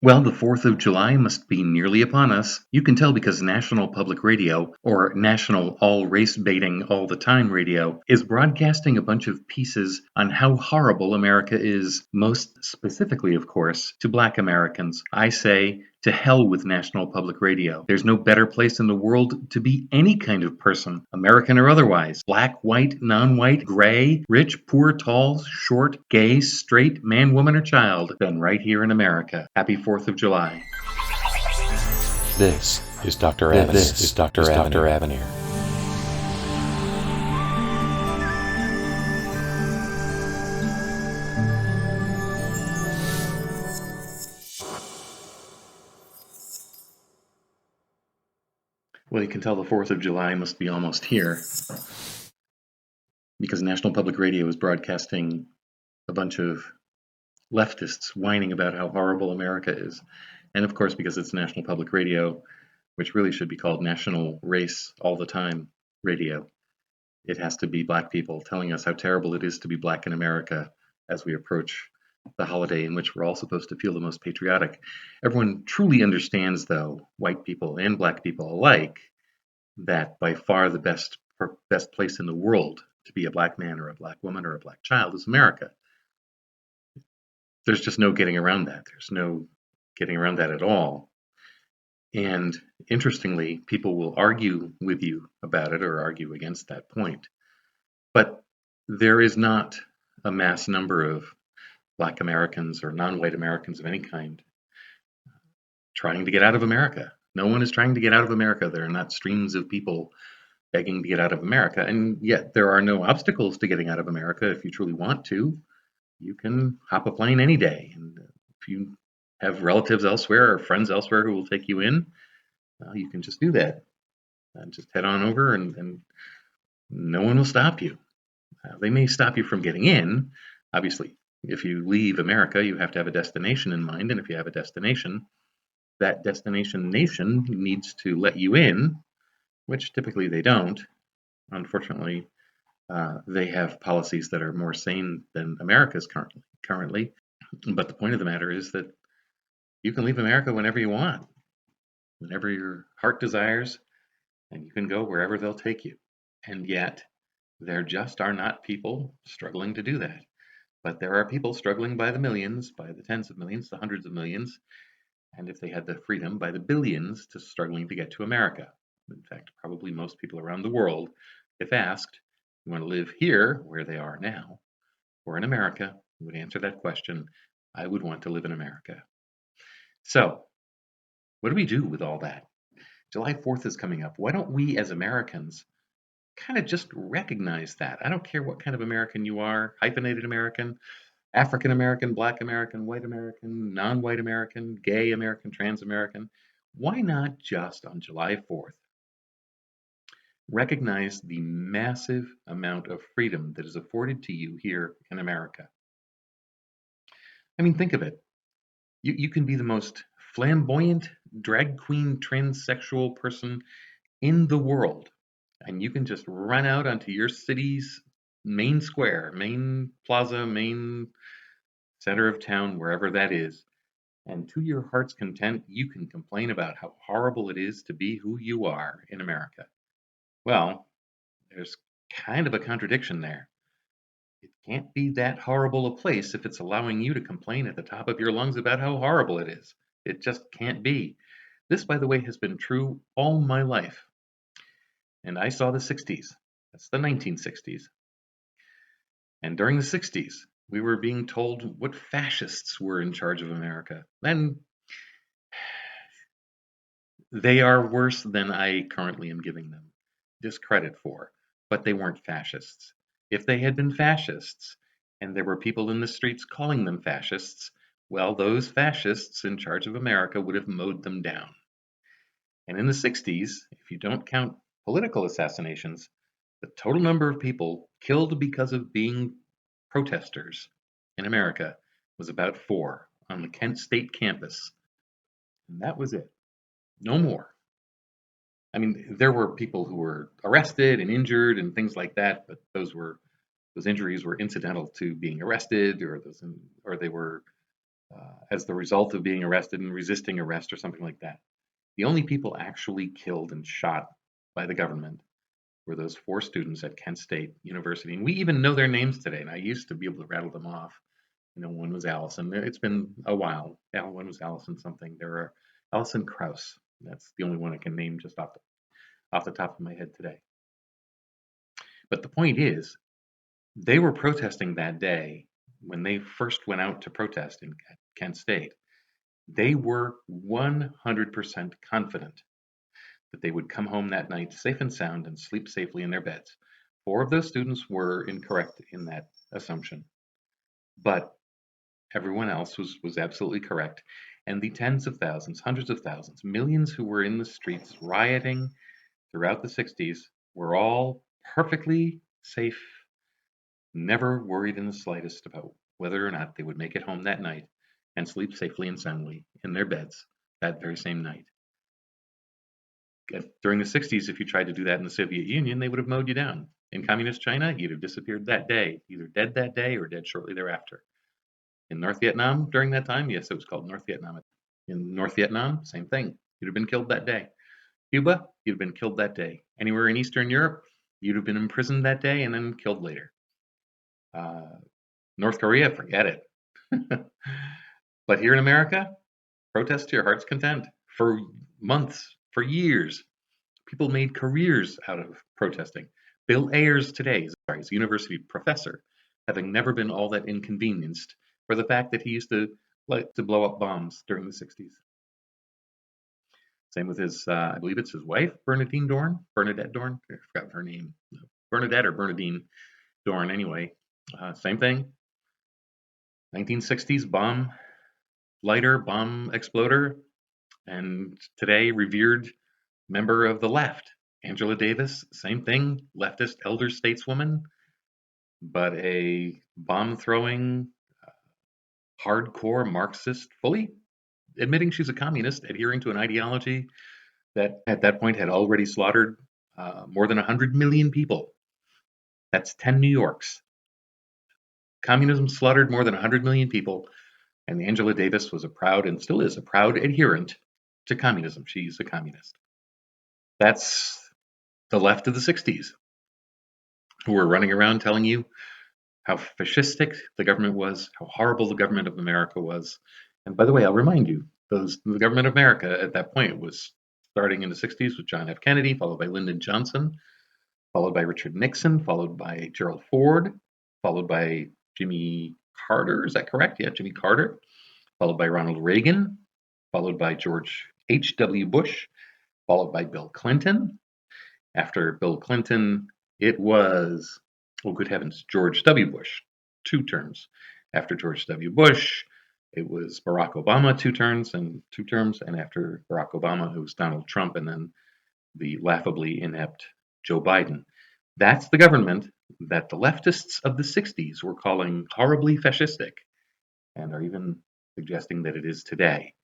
Well, the 4th of July must be nearly upon us. You can tell because National Public Radio, or National All Race Baiting All the Time Radio, is broadcasting a bunch of pieces on how horrible America is, most specifically, of course, to Black Americans. I say, to hell with National Public Radio. There's no better place in the world to be any kind of person, American or otherwise. Black, white, non-white, gray, rich, poor, tall, short, gay, straight, man, woman, or child than right here in America. Happy 4th of July. This is Dr. Avenir. This is Dr. Avenir. Well, you can tell the 4th of July must be almost here because National Public Radio is broadcasting a bunch of leftists whining about how horrible America is. And of course, because it's National Public Radio, which really should be called National Race All the Time Radio, it has to be Black people telling us how terrible it is to be Black in America as we approach the holiday in which we're all supposed to feel the most patriotic. Everyone truly understands, though, white people and Black people alike, that by far the best place in the world to be a Black man or a Black woman or a Black child is America. There's just no getting around that. There's no getting around that at all. And interestingly, people will argue with you about it or argue against that point. But there is not a mass number of Black Americans or non-white Americans of any kind trying to get out of America. No one is trying to get out of America. There are not streams of people begging to get out of America. And yet there are no obstacles to getting out of America if you truly want to. You can hop a plane any day. And if you have relatives elsewhere or friends elsewhere who will take you in, you can just do that. Just head on over and no one will stop you. They may stop you from getting in. Obviously, if you leave America, you have to have a destination in mind. And if you have a destination, that destination nation needs to let you in, which typically they don't. Unfortunately, they have policies that are more sane than America's currently. But the point of the matter is that you can leave America whenever you want, whenever your heart desires, and you can go wherever they'll take you. And yet, there just are not people struggling to do that. But there are people struggling by the millions, by the tens of millions, the hundreds of millions, and if they had the freedom, by the billions, to struggling to get to America. In fact, probably most people around the world, if asked, you want to live here, where they are now, or in America, would answer that question, I would want to live in America. So, what do we do with all that? July 4th is coming up. Why don't we as Americans kind of just recognize that? I don't care what kind of American you are, hyphenated American, African American, Black American, white American, non-white American, gay American, trans American. Why not just on July 4th recognize the massive amount of freedom that is afforded to you here in America? I mean, think of it. You can be the most flamboyant drag queen transsexual person in the world, and you can just run out onto your city's main square, main plaza, main center of town, wherever that is, and to your heart's content, you can complain about how horrible it is to be who you are in America. Well, there's kind of a contradiction there. It can't be that horrible a place if it's allowing you to complain at the top of your lungs about how horrible it is. It just can't be. This, by the way, has been true all my life. And I saw the 60s. That's the 1960s. And during the 60s, we were being told what fascists were in charge of America. And they are worse than I currently am giving them discredit for, but they weren't fascists. If they had been fascists, and there were people in the streets calling them fascists, well, those fascists in charge of America would have mowed them down. And in the 60s, if you don't count political assassinations, the total number of people killed because of being protesters in America was about 4 on the Kent State campus. And that was it. No more. I mean, there were people who were arrested and injured and things like that, but those injuries were incidental to being arrested, or they were as the result of being arrested and resisting arrest or something like that. The only people actually killed and shot by the government were those 4 students at Kent State University. And we even know their names today. And I used to be able to rattle them off. One was Allison. It's been a while. One was Allison something. There are Allison Krauss. That's the only one I can name just off the top of my head today. But the point is, they were protesting that day when they first went out to protest in Kent State. They were 100% confident that they would come home that night safe and sound and sleep safely in their beds. 4 of those students were incorrect in that assumption, but everyone else was absolutely correct. And the tens of thousands, hundreds of thousands, millions who were in the streets rioting throughout the 60s were all perfectly safe, never worried in the slightest about whether or not they would make it home that night and sleep safely and soundly in their beds that very same night. During the 60s, if you tried to do that in the Soviet Union, they would have mowed you down. In communist China, you'd have disappeared that day, either dead that day or dead shortly thereafter. In North Vietnam during that time, yes, it was called North Vietnam. In North Vietnam, same thing. You'd have been killed that day. Cuba, you'd have been killed that day. Anywhere in Eastern Europe, you'd have been imprisoned that day and then killed later. North Korea, forget it. But here in America, protest to your heart's content. For months, for years, people made careers out of protesting. Bill Ayers today is a university professor, having never been all that inconvenienced for the fact that he used to like to blow up bombs during the 60s. Same with his, I believe it's his wife, Bernadette Dorn. I forgot her name. Bernadette or Bernadine Dorn, anyway. Same thing. 1960s bomb lighter, bomb exploder, and today revered member of the left. Angela Davis, same thing, leftist elder stateswoman, but a bomb throwing, hardcore Marxist, fully admitting she's a communist, adhering to an ideology that at that point had already slaughtered more than 100 million people. That's 10 New Yorks. Communism slaughtered more than 100 million people, and Angela Davis was a proud, and still is a proud adherent to communism. She's a communist. That's the left of the 60s, who were running around telling you how fascistic the government was, how horrible the government of America was. And by the way, I'll remind you, the government of America at that point was starting in the 60s with John F. Kennedy, followed by Lyndon Johnson, followed by Richard Nixon, followed by Gerald Ford, followed by Jimmy Carter. Is that correct? Yeah, Jimmy Carter, followed by Ronald Reagan, followed by George H.W. Bush, followed by Bill Clinton. After Bill Clinton, it was, oh, good heavens, George W. Bush, 2 terms. After George W. Bush, it was Barack Obama, 2 terms, and after Barack Obama, it was Donald Trump, and then the laughably inept Joe Biden. That's the government that the leftists of the 60s were calling horribly fascistic, and are even suggesting that it is today.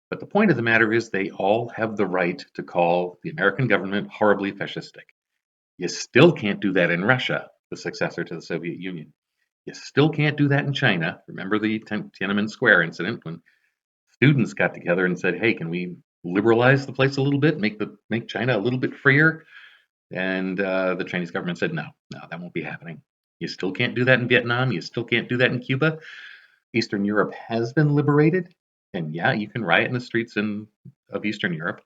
But the point of the matter is they all have the right to call the American government horribly fascistic. You still can't do that in Russia, the successor to the Soviet Union. You still can't do that in China. Remember the Tiananmen Square incident when students got together and said, "Hey, can we liberalize the place a little bit, make China a little bit freer?" And the Chinese government said, "No, no, that won't be happening. You still can't do that in Vietnam. You still can't do that in Cuba. Eastern Europe has been liberated, and yeah, you can riot in the streets of Eastern Europe,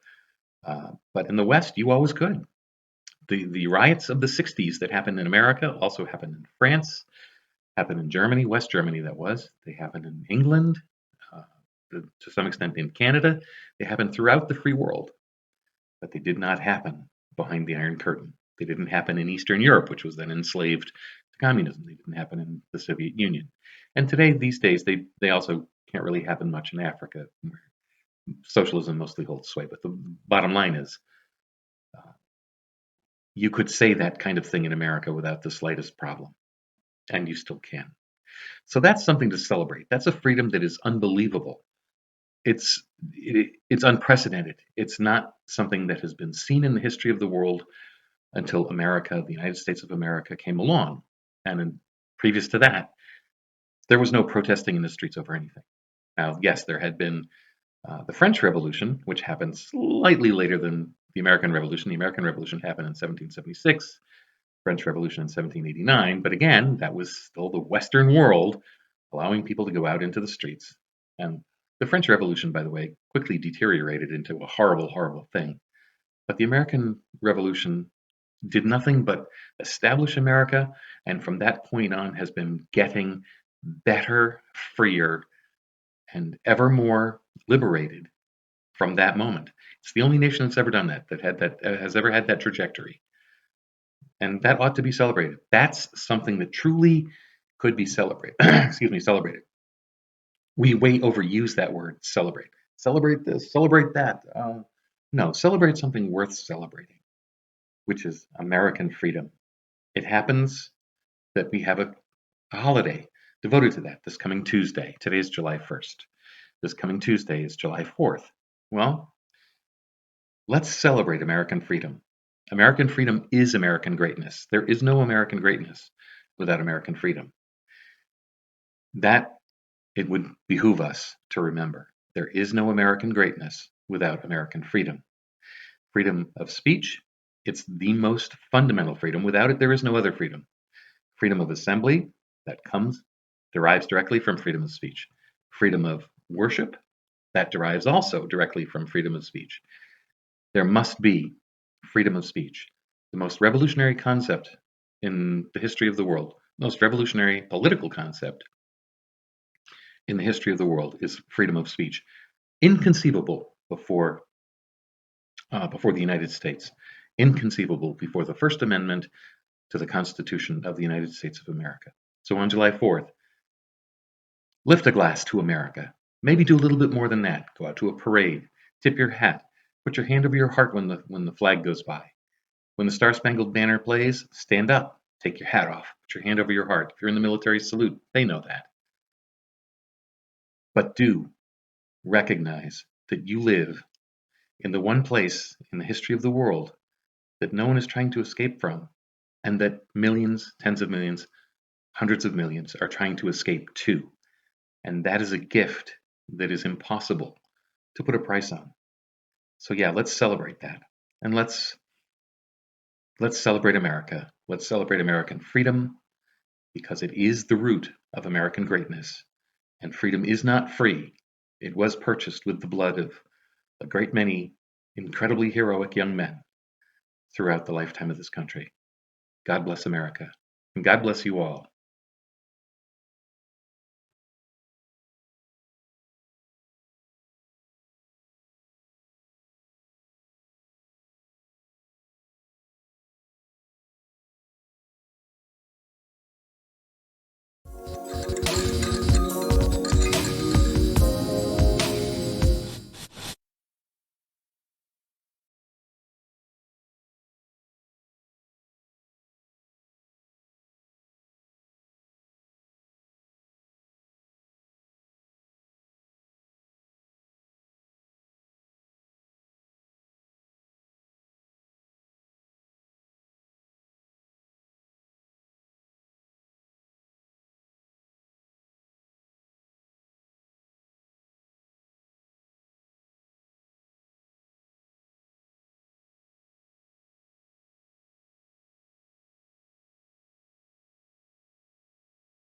but in the West, you always could." The riots of the 60s that happened in America also happened in France, happened in Germany, West Germany that was. They happened in England, uh, to some extent in Canada. They happened throughout the free world, but they did not happen behind the Iron Curtain. They didn't happen in Eastern Europe, which was then enslaved to communism. They didn't happen in the Soviet Union. And today, these days, they also can't really happen much in Africa, where socialism mostly holds sway. But the bottom line is, uh, you could say that kind of thing in America without the slightest problem, and you still can. So that's something to celebrate. That's a freedom that is unbelievable. It's unprecedented. It's not something that has been seen in the history of the world until America, the United States of America, came along. And previous to that, there was no protesting in the streets over anything. Now, yes, there had been the French Revolution, which happened slightly later than the American Revolution. The American Revolution happened in 1776, French Revolution in 1789. But again, that was still the Western world allowing people to go out into the streets. And the French Revolution, by the way, quickly deteriorated into a horrible, horrible thing. But the American Revolution did nothing but establish America, and from that point on has been getting better, freer, and ever more liberated from that moment. It's the only nation that's ever done that, that has ever had that trajectory, and that ought to be celebrated. That's something that truly could be celebrated. Excuse me, celebrated. We way overuse that word, celebrate. Celebrate this, celebrate that. No, celebrate something worth celebrating, which is American freedom. It happens that we have a holiday devoted to that this coming Tuesday. Today is July 1st. This coming Tuesday is July 4th. Well, let's celebrate American freedom. American freedom is American greatness. There is no American greatness without American freedom. That it would behoove us to remember. There is no American greatness without American freedom. Freedom of speech, it's the most fundamental freedom. Without it, there is no other freedom. Freedom of assembly, that derives directly from freedom of speech. Freedom of worship, that derives also directly from freedom of speech. There must be freedom of speech. The most revolutionary concept in the history of the world, most revolutionary political concept in the history of the world is freedom of speech. Inconceivable before the United States. Inconceivable before the First Amendment to the Constitution of the United States of America. So on July 4th, lift a glass to America. Maybe do a little bit more than that. Go out to a parade, tip your hat, put your hand over your heart when the flag goes by. When the Star Spangled Banner plays, stand up, take your hat off, put your hand over your heart. If you're in the military, salute. They know that. But do recognize that you live in the one place in the history of the world that no one is trying to escape from, and that millions, tens of millions, hundreds of millions are trying to escape to. And that is a gift that is impossible to put a price on. So yeah, let's celebrate that. And let's celebrate America. Let's celebrate American freedom because it is the root of American greatness. And freedom is not free. It was purchased with the blood of a great many incredibly heroic young men throughout the lifetime of this country. God bless America. And God bless you all.